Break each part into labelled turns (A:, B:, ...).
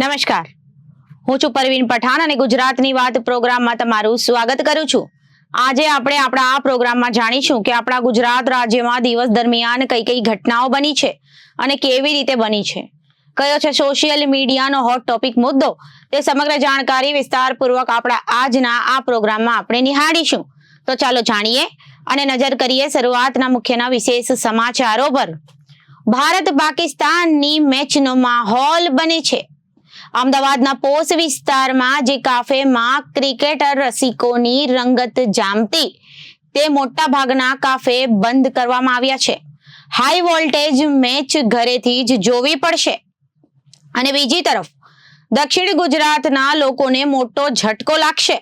A: નમસ્કાર, હું છું પરવીન પઠાણ અને ગુજરાતની વાત પ્રોગ્રામમાં તમારું સ્વાગત કરું છું। આજે આપણે આપણા આ પ્રોગ્રામમાં જાણીશું કે આપણા ગુજરાત રાજ્યમાં દિવસ દરમિયાન કઈ કઈ ઘટનાઓ બની છે અને કેવી રીતે બની છે, કયો છે સોશિયલ મીડિયાનો હોટ ટોપિક મુદ્દો, તે સમગ્ર જાણકારી વિસ્તારપૂર્વક આપણા આજના આ પ્રોગ્રામમાં આપણે નિહાળીશું। તો ચાલો જાણીએ અને નજર કરીએ શરૂઆતના મુખ્યના વિશેષ સમાચારો પર। ભારત પાકિસ્તાનની મેચનો માહોલ બને છે। અમદાવાદના પોશ વિસ્તારમાં જે કાફેમાં ક્રિકેટર રસિકોની રંગત જામતી, તે મોટા ભાગના કાફે બંધ કરવામાં આવ્યા છે। હાઈ વોલ્ટેજ મેચ ઘરેથી જ જોવી પડશે। અને બીજી તરફ દક્ષિણ ગુજરાતના લોકોને મોટો ઝટકો લાગશે।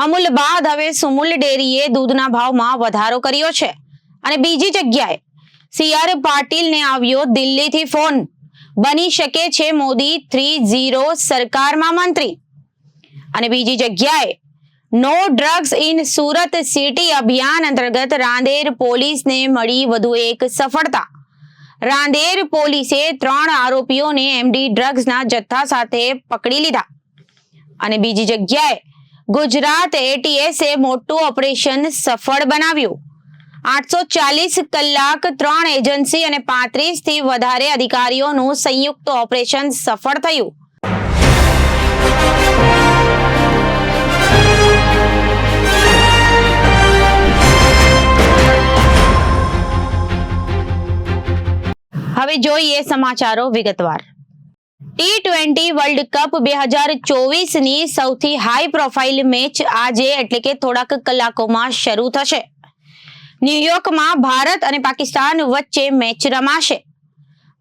A: અમૂલ બાદ હવે સુમૂલ ડેરીએ દૂધના ભાવમાં વધારો કર્યો છે। અને બીજી જગ્યાએ CR પાટીલને આવ્યો દિલ્હીથી ફોન, બની શકે છે મોદી 3.0 સરકારમાં મંત્રી। અને બીજી જગ્યાએ no drugs in Surat city અભિયાન અંતર્ગત રાંદેર પોલીસને મળી વધુ એક સફળતા। રાંદેર પોલીસે 3 આરોપીઓને MD ડ્રગ્સના જથ્થા સાથે પકડી લીધા। અને બીજી જગ્યાએ ગુજરાત ATSએ મોટું ઓપરેશન સફળ બનાવ્યું। 840 કલાક 3 એજન્સી અને 35થી વધારે અધિકારીઓનું સંયુક્ત ઓપરેશન સફળ થયું। હવે જોઈએ સમાચારો વિગતવાર। T20 વર્લ્ડ કપ 2024ની સૌથી હાઈ પ્રોફાઇલ મેચ આજે એટલે કે થોડાક કલાકોમાં શરૂ થશે। ન્યુયોર્કમાં ભારત અને પાકિસ્તાન વચ્ચે મેચ રમાશે।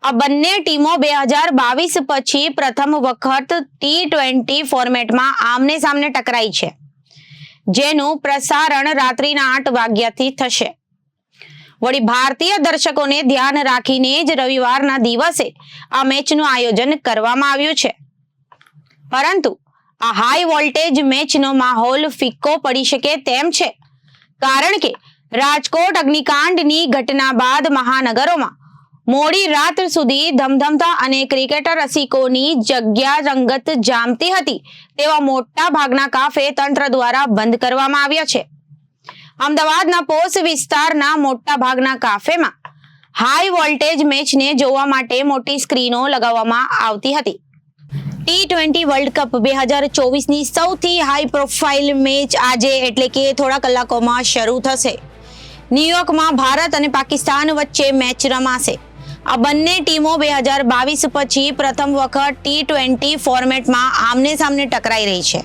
A: આ બંને ટીમો 2022 પછી પ્રથમ વખત T20 ફોર્મેટમાં આમને સામને ટકરાઈ છે, જેનું પ્રસારણ રાત્રિના 8 વાગ્યાથી થશે। વળી ભારતીય દર્શકોને ધ્યાન રાખીને જ રવિવારના દિવસે આ મેચનું આયોજન કરવામાં આવ્યું છે। પરંતુ આ હાઈ વોલ્ટેજ મેચનો માહોલ ફિક્કો પડી શકે તેમ છે, કારણ કે રાજકોટ અગ્નિકાંડની ઘટના બાદ મહાનગરોમાં મોડી રાત સુધી ધમધમતા અને ક્રિકેટર રસિકોની જગ્યા રંગત જામતી હતી તેવા મોટા ભાગના કાફે તંત્ર દ્વારા બંધ કરવામાં આવ્યા છે। અમદાવાદના પોશ વિસ્તારના મોટા ભાગના કાફેમાં હાઈ વોલ્ટેજ મેચને જોવા માટે મોટી સ્ક્રીનો લગાવવામાં આવતી હતી। T20 વર્લ્ડ કપ 2024ની સૌથી હાઈ પ્રોફાઇલ મેચ આજે એટલે કે થોડા કલાકોમાં શરૂ થશે। ન્યુયોર્કમાં ભારત અને પાકિસ્તાન વચ્ચે મેચ રમાશે। આ બંને ટીમો 2022 પછી પ્રથમ વખત T20 ફોર્મેટમાં આમને સામને ટકરાઈ રહી છે।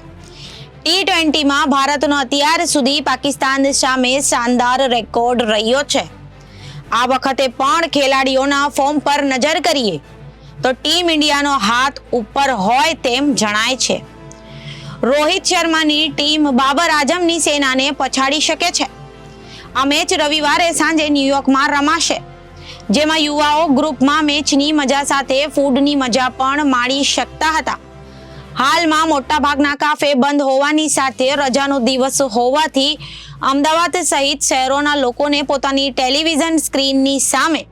A: T20માં ભારતનો અત્યાર સુધી પાકિસ્તાન સામે શાનદાર રેકોર્ડ રહ્યો છે। આ વખતે પણ ખેલાડીઓના ફોર્મ પર નજર કરીએ તો ટીમ ઇન્ડિયાનો હાથ ઉપર હોય તેમ જણાય છે। રોહિત શર્માની ટીમ બાબર આઝમની સેનાને પછાડી શકે છે। આ મેચ રવિવારે સાંજે ન્યુયોર્કમાં રમાશે, જેમાં યુવાઓ ગ્રુપમાં મેચની મજા સાથે ફૂડની મજા પણ માણી શકતા હતા। હાલમાં મોટાભાગના કાફે બંધ હોવાની સાથે રજાનો દિવસ હોવાથી અમદાવાદ સહિત શહેરોના લોકોને પોતાની ટેલિવિઝન સ્ક્રીનની સામે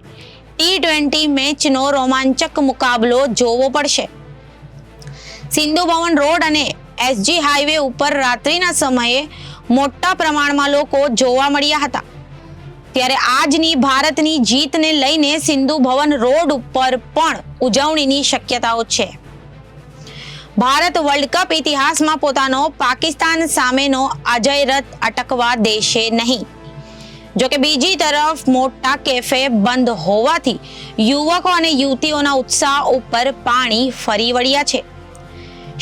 A: T20 મેચનો રોમાંચક મુકાબલો જોવો પડશે। સિંધુ ભવન રોડ અને SG હાઈવે ઉપર રાત્રિના સમયે મોટા પ્રમાણમાં લોકો જોવા મળ્યા હતા। ત્યારે આજની ભારતની જીતને લઈને સિંધુ ભવન રોડ ઉપર પણ ઉજવણીની શક્યતાઓ છે। ભારત વર્લ્ડ કપ ઇતિહાસમાં પોતાનો પાકિસ્તાન સામેનો અજય રથ અટકવા દેશે નહીં। જોકે બીજી તરફ મોટા કેફે બંધ હોવાથી યુવકો અને યુવતીઓના ઉત્સાહ ઉપર પાણી ફરી વળ્યા છે।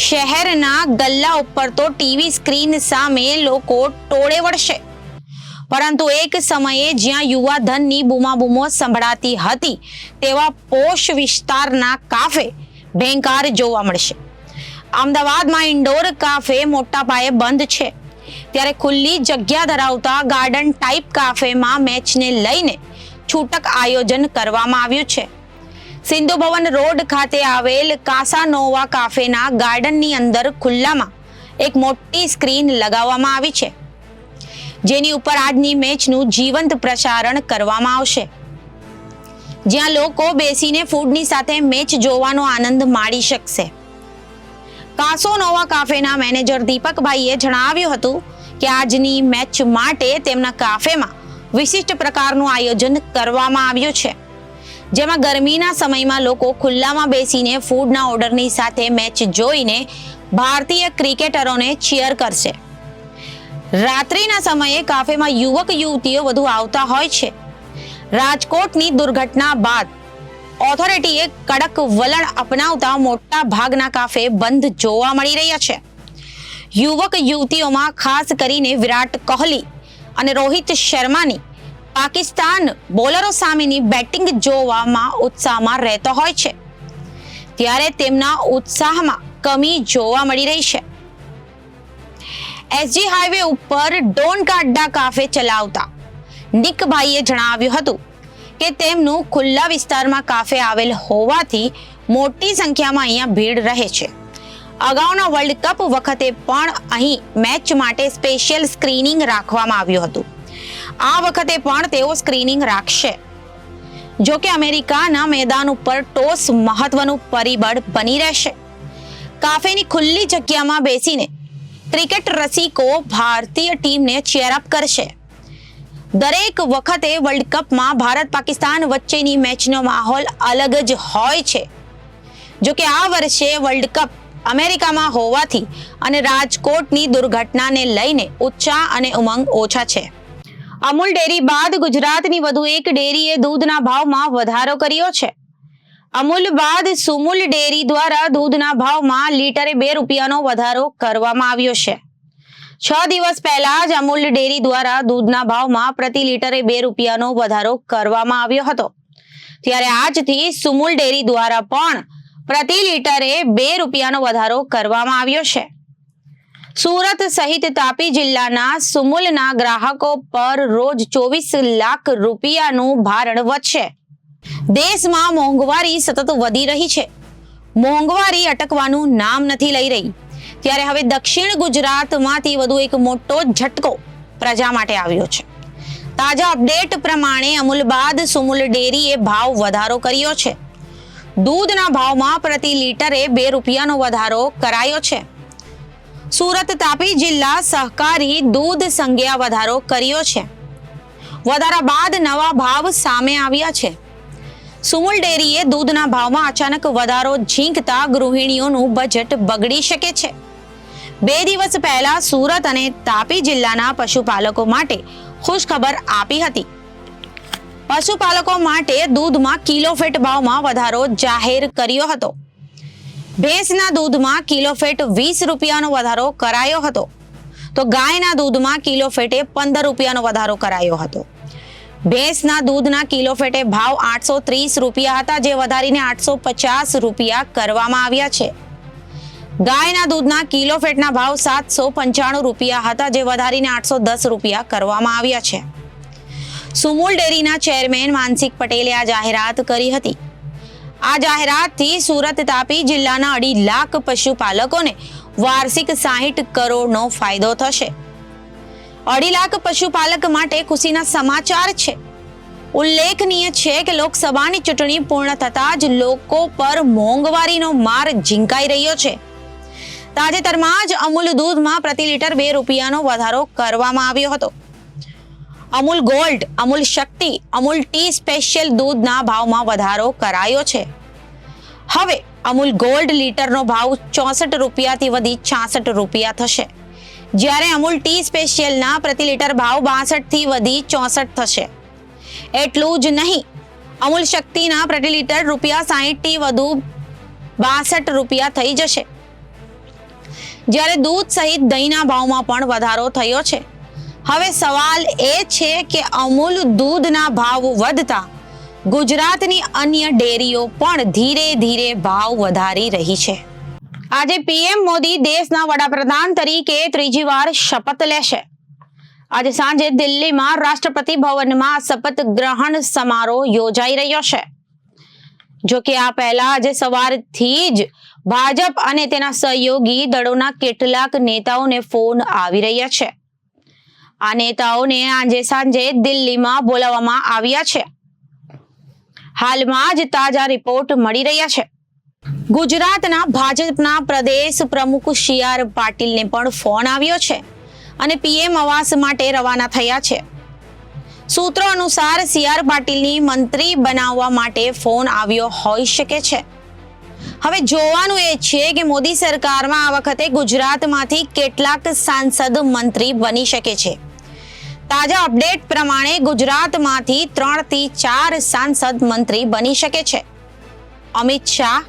A: શહેરના ગલ્લા ઉપર તો ટીવી સ્ક્રીન સામે લોકો ટોળે વળશે, પરંતુ એક સમયે જ્યાં યુવા ધનની બૂમાબૂમો સંભળાતી હતી તેવા પોશ વિસ્તારના કાફે ભેંકાર જોવા મળશે। અમદાવાદમાં ઇન્ડોર કાફે મોટા પાયે બંધ છે, ત્યારે ખુલ્લી જગ્યા ધરાવતા ગાર્ડન ટાઈપ કાફેમાં મેચને લઈને છૂટક આયોજન કરવામાં આવ્યું છે। સિંધુ ભવન રોડ ખાતે આવેલ કાસાનોવા કાફેના ગાર્ડનની અંદર ખુલ્લામાં એક મોટી સ્ક્રીન લગાવવામાં આવી છે, જેની ઉપર આજની મેચનું જીવંત પ્રસારણ કરવામાં આવશે। જ્યાં લોકો બેસીને ફૂડની સાથે મેચ જોવાનો આનંદ માણી શકશે। કાસોનોવા કાફેના મેનેજર દીપકભાઈએ જણાવ્યું હતું કે આજની મેચ માટે તેમના કાફેમાં વિશિષ્ટ પ્રકારનું આયોજન કરવામાં આવ્યું છે, જેમાં ગરમીના સમયમાં લોકો ખુલ્લામાં બેસીને ફૂડના ઓર્ડરની સાથે મેચ જોઈને ભારતીય ક્રિકેટરોને ચીયર કરશે. રાત્રિના સમયે કાફેમાં યુવક યુવતીઓ વધુ આવતા હોય છે. રાજકોટની દુર્ઘટના બાદ ઓથોરિટીએ કડક વલણ અપનાવતા મોટા ભાગના કાફે બંધ જોવા મળી રહ્યા છે. યુવક યુવતીઓમાં ખાસ કરીને વિરાટ કોહલી અને રોહિત શર્માની પાકિસ્તાન બોલરો સામેની બેટિંગ જોવામાં ઉત્સાહમાં રહેતો હોય છે, ત્યારે તેમના ઉત્સાહમાં કમી જોવા મળી રહી છે. એસજી હાઈવે ઉપર ડોન કાડ્ડા કાફે ચલાવતા નિકભાઈએ જણાવ્યું હતું કે તેમનું ખુલ્લા વિસ્તારમાં કાફે આવેલ હોવાથી મોટી સંખ્યામાં અહીંયા ભીડ રહે છે. અગાઉના વર્લ્ડ કપ વખતે પણ અહીં મેચ માટે સ્પેશિયલ સ્ક્રીનિંગ રાખવામાં આવ્યું હતું. આ વખતે પણ તેઓ સ્ક્રીનિંગ રાખશે. જો કે અમેરિકાના મેદાન ઉપર ટોસ મહત્વનું પરિબળ બની રહેશે. કાફેની ખુલ્લી જગ્યામાં બેસીને ક્રિકેટ રસિકો ભારતીય ટીમને ચીયરઅપ કરશે. દરેક વખતે વર્લ્ડ કપમાં ભારત પાકિસ્તાન વચ્ચેની મેચનો માહોલ અલગ જ હોય છે. જો કે આ વર્ષે વર્લ્ડ કપ અમેરિકામાં હોવાથી અને રાજકોટની દુર્ઘટનાને લઈને ઉત્સાહ અને ઉમંગ ઓછા છે. અમૂલ ડેરી બાદ ગુજરાતની વધુ એક ડેરીએ દૂધના ભાવમાં વધારો કર્યો છે. અમૂલ બાદ સુમુલ ડેરી દ્વારા દૂધના ભાવમાં લીટરે 2 રૂપિયાનો વધારો કરવામાં આવ્યો છે. 6 દિવસ પહેલા જ અમૂલ ડેરી દ્વારા દૂધના ભાવમાં પ્રતિ લીટરે 2 રૂપિયાનો વધારો કરવામાં આવ્યો હતો, ત્યારે આજથી સુમુલ ડેરી દ્વારા પણ પ્રતિ લીટરે 2 રૂપિયાનો વધારો કરવામાં આવ્યો છે. સુરત સહિત તાપી જિલ્લાના સુમુલના ગ્રાહકો પર રોજ 24 લાખ રૂપિયાનું ભારણ વધશે. દેશમાં મોંઘવારી સતત વધી રહી છે. મોંઘવારી અટકવાનું નામ નથી લઈ રહી, ત્યારે હવે દક્ષિણ ગુજરાતમાંથી વધુ એક મોટો ઝટકો પ્રજા માટે આવ્યો છે. તાજા અપડેટ પ્રમાણે અમૂલ બાદ સુમુલ ડેરીએ ભાવ વધારો કર્યો છે. દૂધના ભાવમાં પ્રતિ લીટરે 2 રૂપિયાનો વધારો કરાયો છે. સુરત તાપી જિલ્લા સહકારી દૂધ સંઘે વધારો કર્યો છે. વધારા બાદ નવા ભાવ સામે આવ્યા છે. સુમુલ ડેરીએ દૂધના ભાવમાં અચાનક વધારો ઝીંકતા ગૃહિણીઓનું બજેટ બગડી શકે છે. 2 દિવસ પહેલા સુરત અને તાપી જિલ્લાના પશુપાલકો માટે ખુશખબર આપી હતી. પશુપાલકો માટે દૂધમાં કિલો ફેટ ભાવમાં વધારો જાહેર કર્યો હતો. ભેંસના દૂધમાં કિલો ફેટ 20 રૂપિયાનો વધારો કરાયો હતો, તો ગાયના દૂધમાં કિલો ફેટે 15 રૂપિયાનો વધારો કરાયો હતો. ભેંસના દૂધના કિલો ફેટે ભાવ 830 રૂપિયા હતા, જે વધારીને 850 રૂપિયા કરવામાં આવ્યા છે. ગાયના દૂધના કિલો ફેટના ભાવ 795 રૂપિયા હતા, જે વધારીને 810 રૂપિયા કરવામાં આવ્યા છે. સુમુલ ડેરીના ચેરમેન માનસિક પટેલે આ જાહેરાત કરી હતી. આ જાહેરાતથી સુરત તાપી જિલ્લાના 2.5 લાખ પશુપાલકોને વાર્ષિક 60 કરોડનો ફાયદો થશે. 2.5 લાખ પશુપાલક માટે ખુશીના સમાચાર છે. ઉલ્લેખનીય છે કે લોકસભાની ચૂંટણી પૂર્ણ થતા જ લોકો પર મોંઘવારીનો માર ઝીંકાઈ રહ્યો છે. તાજેતરમાં જ અમૂલ દૂધમાં પ્રતિ લીટર 2 રૂપિયાનો વધારો કરવામાં આવ્યો હતો. અમૂલ ગોલ્ડ, અમૂલ શક્તિ, અમૂલ ટી સ્પેશિયલ દૂધના ભાવમાં વધારો કરાયો છે. હવે અમૂલ ગોલ્ડ લીટરનો ભાવ 64 રૂપિયાથી વધી 66 રૂપિયા થશે, જ્યારે અમૂલ ટી સ્પેશિયલના પ્રતિ લીટર ભાવ 62 થી વધી 64 થશે. એટલું જ નહીં, અમૂલ શક્તિના પ્રતિ લીટર ₹60 થી વધુ 62 રૂપિયા થઈ જશે. જ્યારે દૂધ સહિત દહીંના ભાવમાં પણ વધારો થયો છે. હવે સવાલ એ છે કે અમૂલ દૂધના ભાવ વધતા ગુજરાતની અન્ય ડેરીઓ પણ ધીરે ધીરે ભાવ વધારી રહી છે. આજે પીએમ મોદી દેશના વડાપ્રધાન તરીકે 3જી વાર શપથ લેશે. આજે સાંજે દિલ્હીમાં રાષ્ટ્રપતિ ભવનમાં શપથ ગ્રહણ સમારોહ યોજાઈ રહ્યો છે. જો કે આ પહેલા આજે સવારથી જ ભાજપ અને તેના સહયોગી દળોના કેટલાક નેતાઓને ફોન આવી રહ્યા છે. આ નેતાઓને આજે સાંજે દિલ્હીમાં બોલાવવામાં આવ્યા છે. હાલમાં જ તાજા રિપોર્ટ મળી રહ્યા છે. ગુજરાતના ભાજપના પ્રદેશ પ્રમુખ CR પાટીલને પણ ફોન આવ્યો છે અને PM આવાસ માટે રવાના થયા છે. સૂત્રો અનુસાર CR પાટીલની મંત્રી બનાવવા માટે ફોન આવ્યો હોઈ શકે છે. હવે જોવાનું એ છે કે મોદી સરકારમાં આ વખતે ગુજરાતમાંથી કેટલાક સાંસદ મંત્રી બની શકે છે. તાજા અપડેટ પ્રમાણે ગુજરાતમાંથી 3 થી 4 સાંસદ મંત્રી બની શકે છે. અમિત શાહ,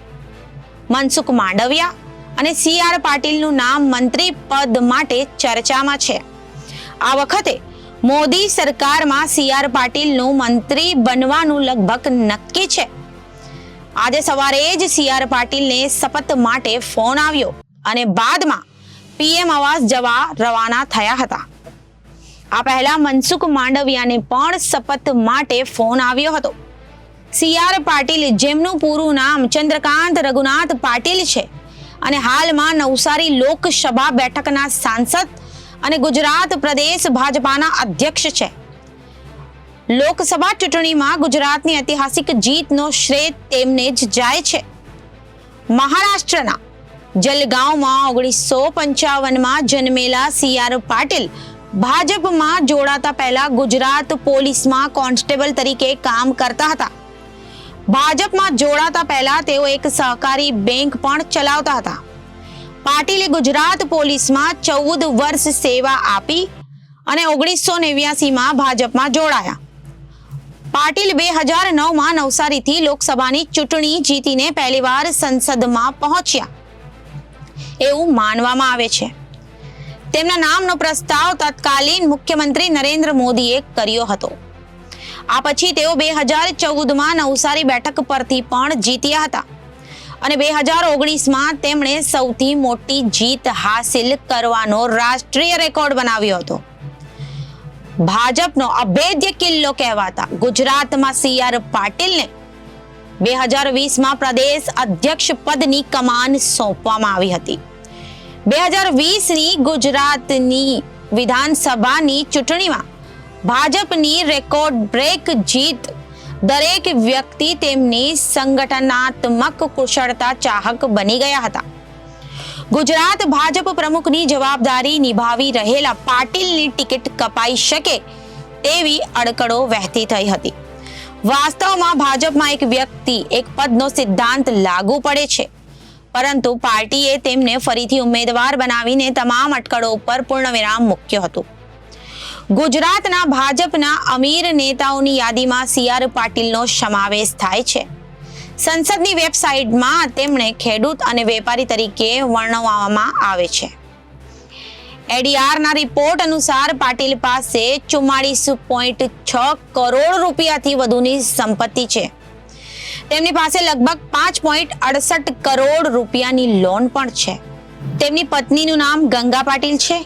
A: મનસુખ માંડવિયા અને CR પાટીલનું નામ મંત્રી પદ માટે ચર્ચામાં છે. આ વખતે મોદી સરકારમાં CR પાટીલનું મંત્રી બનવાનું લગભગ નક્કી છે. આજે સવારે જ CR પાટીલને શપથ માટે ફોન આવ્યો અને બાદમાં PM આવાસ જવા રવાના થયા હતા. આ પહેલા મનસુખ માંડવિયાને પણ શપથ માટે ફોન આવ્યો હતો. CR પાટીલ, જેમનું પૂરું નામ ચંદ્રકાંત રઘુનાથ પાટીલ છે અને હાલમાં નવસારી લોકસભા બેઠકના સાંસદ અને ગુજરાત પ્રદેશ ભાજપાના અધ્યક્ષ છે. લોકસભા ચૂંટણીમાં ગુજરાતની ઐતિહાસિક જીતનો શ્રેય તેમને જ જાય છે. મહારાષ્ટ્રના જલગાંવમાં 1955માં જન્મેલા CR પાટીલ ભાજપમાં જોડાતા પહેલા ગુજરાત પોલીસમાં કોન્સ્ટેબલ તરીકે કામ કરતા હતા. ભાજપમાં જોડાતા પહેલા તેઓ એક સહકારી બેંક પણ ચલાવતા હતા. પાટીલે ગુજરાત પોલીસમાં 14 વર્ષ સેવા આપી અને 1989માં ભાજપમાં જોડાયા. પાટીલ 2009માં નવસારીથી લોકસભાની ચૂંટણી જીતીને પહેલીવાર સંસદમાં પહોંચ્યા એવું માનવામાં આવે છે. તેમના નામનો પ્રસ્તાવ તત્કાલીન મુખ્યમંત્રી નરેન્દ્ર મોદીએ કર્યો હતો. આ પછી તેઓ 2014માં નવસારી બેઠક પરથી પણ જીત્યા હતા અને 2019માં તેમણે સૌથી મોટી જીત હાસિલ કરવાનો રાષ્ટ્રીય રેકોર્ડ બનાવ્યો હતો. ભાજપનો અભેદ્ય કિલ્લો કહેવાતા ગુજરાતમાં CR પાટીલને 2020માં પ્રદેશ અધ્યક્ષ પદની કમાન સોંપવામાં આવી હતી. 2020ની ગુજરાતની વિધાનસભાની ચૂંટણીમાં ભાજપની રેકોર્ડ બ્રેક જીત દરેક વ્યક્તિ તેમની સંગઠનાત્મક કુશળતા ચાહક બની ગયા હતા. ગુજરાત ભાજપ પ્રમુખની જવાબદારી નિભાવી રહેલા પાટીલની ટિકિટ કપાઈ શકે તેવી અડકળો વહેતી થઈ હતી. વાસ્તવમાં ભાજપમાં એક વ્યક્તિ એક પદનો સિદ્ધાંત લાગુ પડે છે, પરંતુ પાર્ટીએ તેમને ફરીથી ઉમેદવાર બનાવીને તમામ અટકળો ઉપર પૂર્ણવિરામ મૂક્યો હતો. ગુજરાતના ભાજપના અમીર નેતાઓની યાદીમાં CR પાટીલનો સમાવેશ થાય છે. સંસદની વેબસાઇટમાં તેમણે ખેડૂત અને વેપારી તરીકે વર્ણવવામાં આવે છે. ADRના રિપોર્ટ અનુસાર પાટીલ પાસે 44.6 કરોડ રૂપિયાથી વધુની સંપત્તિ છે. તેમની પાસે લગભગ 5.68 કરોડ રૂપિયાની લોન પણ છે. તેમની પત્નીનું નામ ગંગા પાટીલ છે.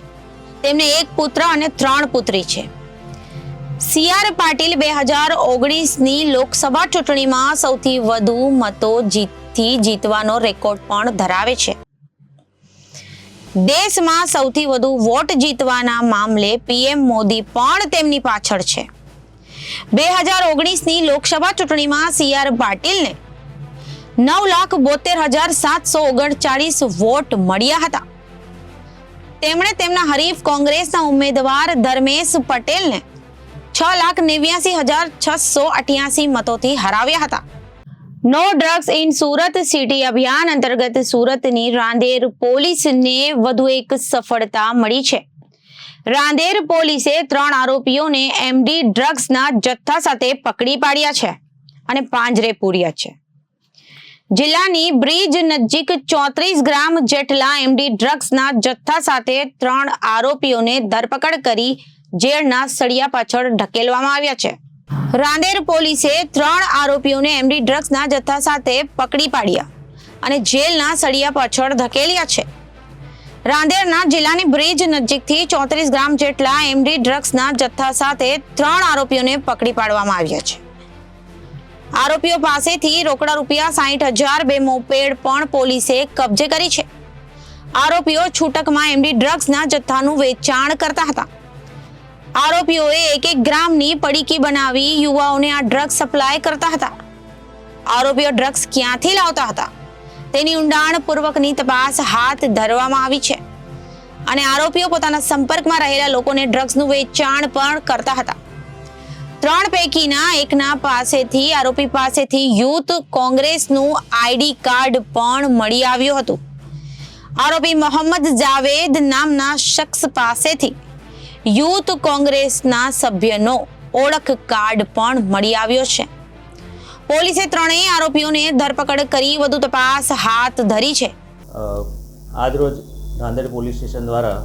A: તેમને એક પુત્ર અને 3 પુત્રી છે. CR પાટીલ 2019ની લોકસભા ચૂંટણીમાં સૌથી વધુ મતો જીતવાનો રેકોર્ડ પણ ધરાવે છે. દેશમાં સૌથી વધુ વોટ જીતવાના મામલે PM મોદી પણ તેમની પાછળ છે. 2019ની લોકસભા ચૂંટણીમાં CR પાટીલને 9,72,739 વોટ મળ્યા હતા. તેમણે તેમના હરીફ કોંગ્રેસના ઉમેદવાર ધર્મેશ પટેલને 6,89,688 મતોથી હરાવ્યા હતા. No drugs in Surat city અભિયાન અંતર્ગત સુરતની રાંદેર પોલીસને વધુ એક સફળતા મળી છે. રાંદેર પોલીસે 3 આરોપીઓને MD ડ્રગ્સના જથ્થા સાથે પકડી પાડ્યા છે અને પાંજરે પૂર્યા છે. જિલ્લાની બ્રિજ નજીક 34 ગ્રામ જેટલા MD ડ્રગ્સના જથ્થા સાથે 3 આરોપીઓને ધરપકડ કરી જેલના સળિયા પાછળ ઢકેલવામાં આવ્યા છે. રાંદેર પોલીસે 3 આરોપીઓને MD ડ્રગ્સના જથ્થા સાથે પકડી પાડ્યા અને જેલના સળિયા પાછળ ધકેલ્યા છે. રાંદેરના જિલ્લાની બ્રિજ નજીકથી 34 ગ્રામ જેટલા MD ડ્રગ્સના જથ્થા સાથે 3 આરોપીઓને પકડી પાડવામાં આવ્યા છે. આરોપીઓ પાસેથી રોકડા રૂપિયા 60,000, 2 મોપેડ પણ પોલીસે કબજે કરી છે. આરોપીઓ છૂટકમાં MD ડ્રગ્સના જથ્થાનું વેચાણ કરતા હતા. આરોપીઓએ 1 ગ્રામની પડીકી બનાવી યુવાઓને આ ડ્રગ્સ સપ્લાય કરતા હતા. આરોપીઓ ડ્રગ્સ ક્યાંથી લાવતા હતા તેની ઊંડાણપૂર્વકની તપાસ હાથ ધરવામાં આવી છે અને આરોપીઓ પોતાના સંપર્કમાં રહેલા લોકોને ડ્રગ્સનું વેચાણ પણ કરતા હતા. 3 પૈકીના એકના પાસેથી આરોપી પાસેથી યુથ કોંગ્રેસનું આઈડી કાર્ડ પણ મળી આવ્યું હતું. આરોપી મોહમ્મદ જાવેદ નામના શખ્સ પાસેથી યુથ કોંગ્રેસના સભ્યનો ઓળખ કાર્ડ પણ મળી આવ્યો છે. પોલીસે ત્રણેય આરોપીઓને ધરપકડ કરી વધુ તપાસ હાથ ધરી છે.
B: આજરોજ રાંદેર પોલીસ સ્ટેશન દ્વારા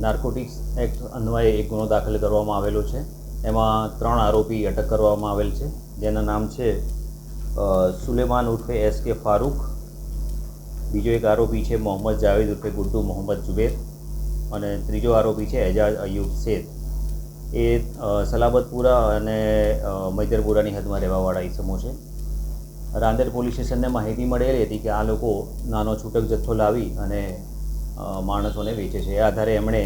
B: નાર્કોટિક્સ એક્ટ અન્વયે એક ગુનો દાખલ કરવામાં આવેલો છે. એમાં 3 આરોપી અટક કરવામાં આવેલ છે, જેના નામ છે સુલેમાન ઉર્ફે SK ફારૂક, બીજો એક આરોપી છે મોહમ્મદ જાવેદ ઉર્ફે ગુડ્ડુ મોહમ્મદ જુબેર અને ત્રીજો આરોપી છે એજાજ અયુબ શેખ. એ સલાબતપુરા અને મૈદરપુરાની હદમાં રહેવાવાળા ઇસમો છે. રાંદેર પોલીસ સ્ટેશનને માહિતી મળેલી હતી કે આ લોકો નાનો છૂટક જથ્થો લાવી અને માણસોને વેચે છે. એ આધારે એમણે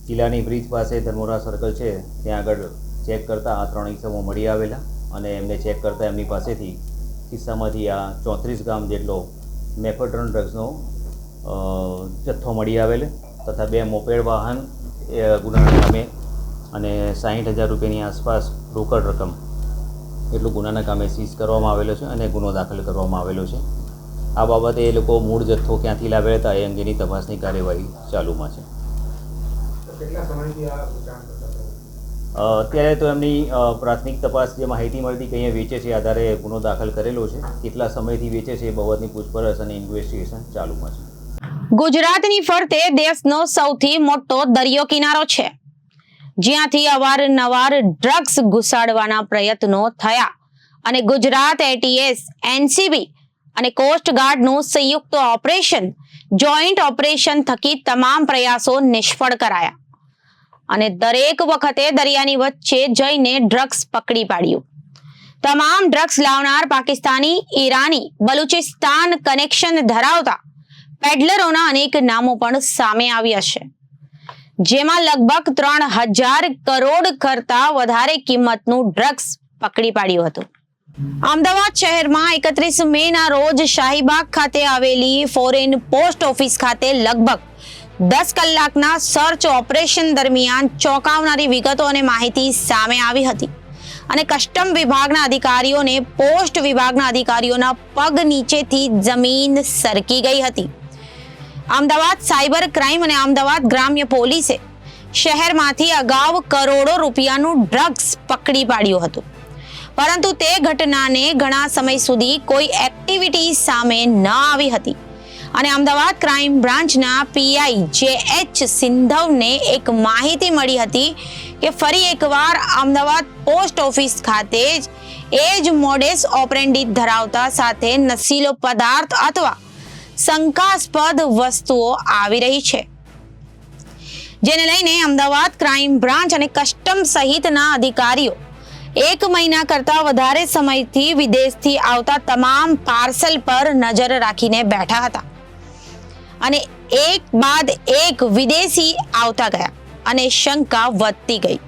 B: કિલ્લાની બ્રિજ પાસે ધર્મોરા સર્કલ છે ત્યાં આગળ ચેક કરતાં આ 3 ઇસમો મળી આવેલા અને એમને ચેક કરતાં એમની પાસેથી ખિસ્સામાંથી આ 34 ગ્રામ જેટલો મેફેડ્રોન ડ્રગ્સનો જથ્થો મળી આવેલ તથા 2 મોપેડ વાહન ગુનાના કામે અને 60,000 રૂપિયાની આસપાસ રોકડ રકમ એટલું ગુનાના કામે સીઝ કરવામાં આવેલો છે અને ગુનો દાખલ કરવામાં આવેલો છે. આ બાબતે એ લોકો મૂળ જથ્થો ક્યાંથી લાવ્યા હતા એ અંગેની તપાસની કાર્યવાહી ચાલુમાં છે. અત્યારે તો એમની પ્રાથમિક તપાસ જે માહિતી મળતી કે અહીંયા વેચે છે આધારે ગુનો દાખલ કરેલો છે. કેટલા સમયથી વેચે છે એ બાબતની પૂછપરછ અને ઇન્વેસ્ટિગેશન ચાલુમાં છે.
A: ગુજરાતની ફરતે દેશનો સૌથી મોટો દરિયો કિનારો છે, જ્યાંથી અવારનવાર ડ્રગ્સ ઘુસાડવાના પ્રયત્નો થયા અને ગુજરાત ATS, NCB અને કોસ્ટગાર્ડનું સંયુક્ત ઓપરેશન જોઈન્ટ ઓપરેશન થકી તમામ પ્રયાસો નિષ્ફળ કરાયા અને દરેક વખતે દરિયાની વચ્ચે જઈને ડ્રગ્સ પકડી પાડ્યું. તમામ ડ્રગ્સ લાવનાર પાકિસ્તાની, ઈરાની, બલુચિસ્તાન કનેક્શન ધરાવતા પેડલરોના અનેક નામો પણ સામે આવ્યા છે, જેમાં લગભગ 3,000 કરોડ કરતા વધારે કિંમતનું ડ્રગ્સ પકડી પાડ્યું હતું. અમદાવાદ શહેરમાં 31 મેના રોજ શાહીબાગ ખાતે આવેલી ફોરેન પોસ્ટ ઓફિસ ખાતે લગભગ 10 કલાકના સર્ચ ઓપરેશન દરમિયાન ચોંકાવનારી વિગતો અને માહિતી સામે આવી હતી અને કસ્ટમ વિભાગના અધિકારીઓને પોસ્ટ વિભાગના અધિકારીઓના પગ નીચેથી જમીન સરકી ગઈ હતી. અમદાવાદ સાયબર ક્રાઇમ અને અમદાવાદ ગ્રામ્ય પોલીસે શહેરમાંથી અગાઉ કરોડો રૂપિયાનું ડ્રગ્સ પકડી પાડ્યું હતું, પરંતુ તે ઘટનાને ઘણા સમય સુધી કોઈ એક્ટિવિટી સામે ન આવી હતી અને અમદાવાદ ક્રાઇમ બ્રાન્ચના PI JH સિંધવને એક માહિતી મળી હતી કે ફરી એકવાર અમદાવાદ પોસ્ટ ઓફિસ ખાતે જ એ જ મોડેસ ઓપરેન્ડી ધરાવતા સાથે નશીલો પદાર્થ અથવા શંકાસ્પદ વસ્તુઓ આવી રહી છે, જેને લઈને અમદાવાદ ક્રાઇમ બ્રાન્ચ અને કસ્ટમ સહિતના અધિકારીઓ 1 મહિના કરતા વધારે સમયથી વિદેશથી આવતા તમામ પાર્સલ પર નજર રાખીને બેઠા હતા અને એક બાદ એક વિદેશી આવતા ગયા અને શંકા વધતી ગઈ.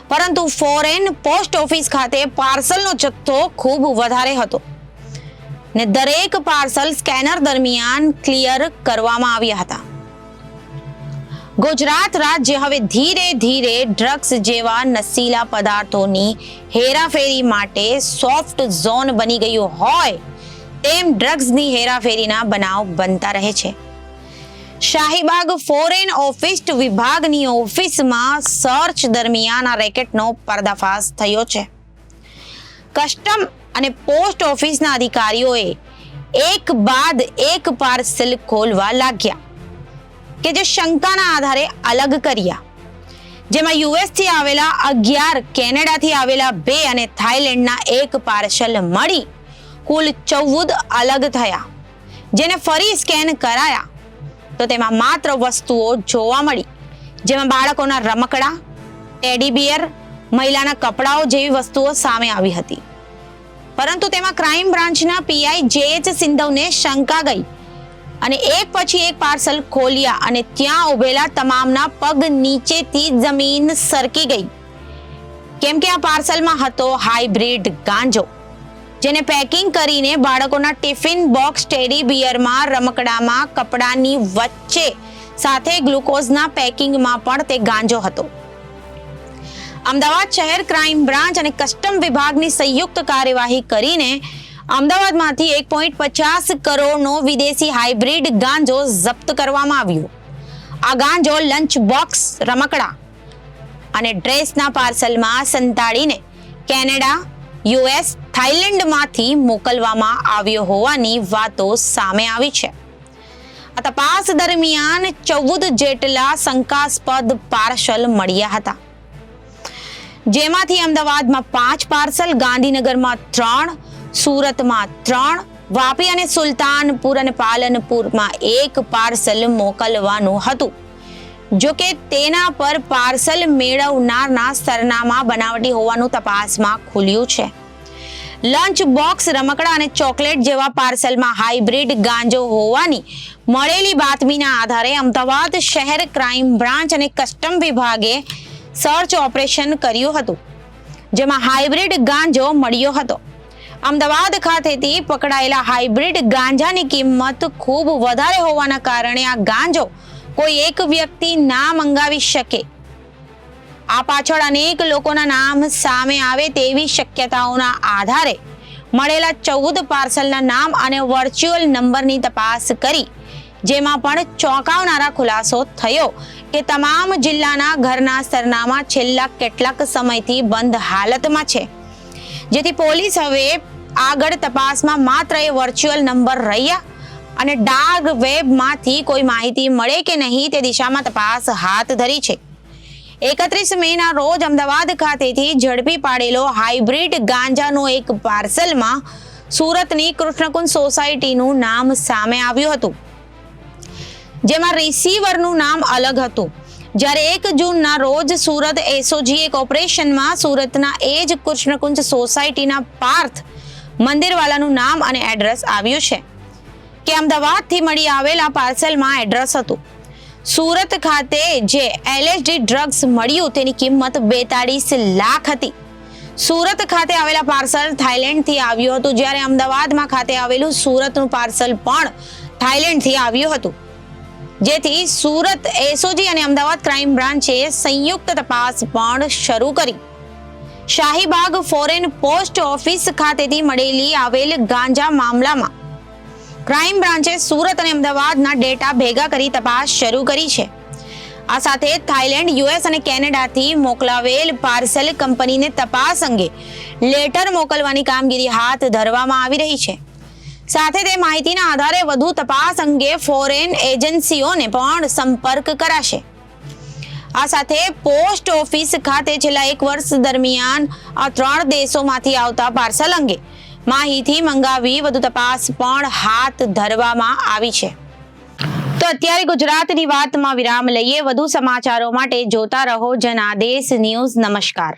A: પરંતુ ફોરેન પોસ્ટ ઓફિસ ખાતે પાર્સલનો જથ્થો ખૂબ વધારે હતો ને દરેક પાર્સલ સ્કેનર દરમિયાન ક્લિયર કરવામાં આવ્યા હતા. ગુજરાત રાજ્ય હવે ધીરે ધીરે ડ્રગ્સ જેવા નશીલા પદાર્થોની હેરાફેરી માટે સોફ્ટ ઝોન બની ગયું હોય તેમ ડ્રગ્સની હેરાફેરીના બનાવ બનતા રહે છે. શાહીબાગ ફોરેન ઓફિસ વિભાગની ઓફિસમાં સર્ચ દરમિયાન આ રેકેટનો પર્દાફાશ થયો છે. કસ્ટમ અને પોસ્ટ ઓફિસના અધિકારીઓએ એક બાદ એક પાર્સલ ખોલવા લાગ્યા કે જે શંકાના આધારે અલગ કર્યા, જેમાં US થી આવેલા 11, કેનેડાથી આવેલા 2 અને થાઈલેન્ડના 1 પાર્સલ મળી કુલ 14 અલગ થયા, જેને ફરી સ્કેન કરાયા તો તેમાં માત્ર વસ્તુઓ જોવા મળી, જેમાં બાળકોના રમકડા, ટેડી બિયર, મહિલાના કપડાઓ જેવી વસ્તુઓ સામે આવી હતી. પરંતુ તેમાં ક્રાઇમ બ્રાન્ચના PI JH સિંધવને શંકા ગઈ અને એક પછી એક પાર્સલ ખોલ્યા અને ત્યાં ઉભેલા તમામના પગ નીચેથી જમીન સરકી ગઈ, કેમ કે આ પાર્સલમાં હતો હાઇબ્રિડ ગાંજો જેને પેકિંગ કરીને બાળકોના ટિફિન બોક્સ, ટેડી બિયરમાં, રમકડામાં, કપડાની વચ્ચે સાથે ગ્લુકોઝના પેકિંગમાં પણ તે ગાંજો હતો. અમદાવાદ શહેર ક્રાઇમ બ્રાન્ચ અને કસ્ટમ વિભાગની સંયુક્ત કાર્યવાહી કરીને અમદાવાદમાંથી 1.50 કરોડનો વિદેશી હાઇબ્રિડ ગાંજો જપ્ત કરવામાં આવ્યો. આ ગાંજો લંચ બોક્સ, રમકડા અને ડ્રેસના પાર્સલમાં સંતાડીને કેનેડા, યુએસ, થાઇલેન્ડમાંથી મોકલવામાં આવ્યો હોવાની વાતો સામે આવી છે. આ તપાસ દરમિયાન 14 જેટલા શંકાસ્પદ પાર્સલ મળ્યા હતા, જેમાંથી અમદાવાદમાં 5 પાર્સલ, ગાંધીનગરમાં 3, સુરતમાં 3, વાપી અને સુલતાનપુર અને પાલનપુરમાં 1 પાર્સલ મોકલવાનું હતું. જો કે તેના પર પાર્સલ મેળવનારના સરનામા બનાવટી હોવાનું તપાસમાં ખુલ્યું છે. લંચ બોક્સ, રમકડા અને ચોકલેટ જેવા પાર્સલમાં હાઇબ્રિડ ગાંજો હોવાની મળેલી બાતમીના આધારે અમદાવાદ શહેર ક્રાઇમ બ્રાન્ચ અને કસ્ટમ વિભાગે સર્ચ ઓપરેશન કર્યું હતું, જેમાં હાઇબ્રિડ ગાંજો મળ્યો હતો. અમદાવાદ ખાતેથી પકડાયેલા હાઇબ્રિડ ગાંજાની કિંમત ખૂબ વધારે હોવાના કારણે આ ગાંજો કોઈ એક વ્યક્તિ ના મંગાવી શકે. આ પાછળ અનેક લોકોના નામ સામે આવે તેવી શક્યતાઓના આધારે મળેલા 14 પાર્સલના નામ અને વર્ચ્યુઅલ નંબરની તપાસ કરી, જેમાં પણ ચોંકાવનારા ખુલાસો થયો કે તમામ જિલ્લાના ઘરના સરનામા છેલ્લા કેટલાક સમયથી બંધ હાલતમાં છે, જેથી પોલીસ હવે આગળ તપાસમાં માત્ર એ વર્ચ્યુઅલ નંબર રહ્યા અને ડાર્ક વેબમાંથી કોઈ માહિતી મળે કે નહીં તે દિશામાં તપાસ હાથ ધરી છે. 31 મેના રોજ અમદાવાદ ખાતેથી ઝડપી પાડેલો હાઇબ્રિડ ગાંજાનો એક પાર્સલમાં સુરતની કૃષ્ણકુંજ સોસાયટીનું નામ સામે આવ્યું હતું, જેમાં રિસીવરનું નામ અલગ હતું. જ્યારે 1 જૂનના રોજ સુરત એસઓજી એક ઓપરેશનમાં સુરતના એ જ કૃષ્ણકુંજ સોસાયટીના પાર્થ મંદિરવાલાનું નામ અને એડ્રેસ આવ્યું છે કે અમદાવાદથી મળી આવેલા પાર્સલમાં એડ્રેસ હતું. સુરત ખાતે જે LSD ડ્રગ્સ મળ્યું તેની કિંમત 42 લાખ હતી. સુરત ખાતે આવેલા પાર્સલ થાઇલેન્ડથી આવ્યું હતું, જ્યારે અમદાવાદમાં ખાતે આવેલું સુરતનું પાર્સલ પણ થાઇલેન્ડથી આવ્યું હતું, જેથી સુરત એસઓજી અને અમદાવાદ ક્રાઇમ બ્રાન્ચે સંયુક્ત તપાસ પણ શરૂ કરી. શાહીબાગ ફોરેન પોસ્ટ ઓફિસ ખાતેથી મળેલી આવેલ ગાંજા મામલામાં ક્રાઇમ બ્રાન્ચે સુરત અને અમદાવાદના ડેટા ભેગા કરી તપાસ શરૂ કરી છે. આ સાથે થાઇલેન્ડ, યુએસ અને કેનેડાથી મોકલાવેલ પાર્સલ કંપનીને તપાસ અંગે લેટર મોકલવાની કામગીરી હાથ ધરવામાં આવી રહી છે. સાથે તે માહિતીના આધારે વધુ તપાસ અંગે ફોરેન એજન્સીઓને પણ સંપર્ક કરાશે. આ સાથે પોસ્ટ ઓફિસ ખાતે છેલ્લા 1 વર્ષ દરમિયાન આ 3 દેશોમાંથી આવતા પાર્સલ અંગે માહિતી મંગાવી વધુ તપાસ પણ હાથ ધરવામાં આવી છે. તો અત્યારે ગુજરાતની વાતમાં વિરામ લઈએ. વધુ સમાચારો માટે જોતા રહો જનાદેશ ન્યૂઝ. નમસ્કાર.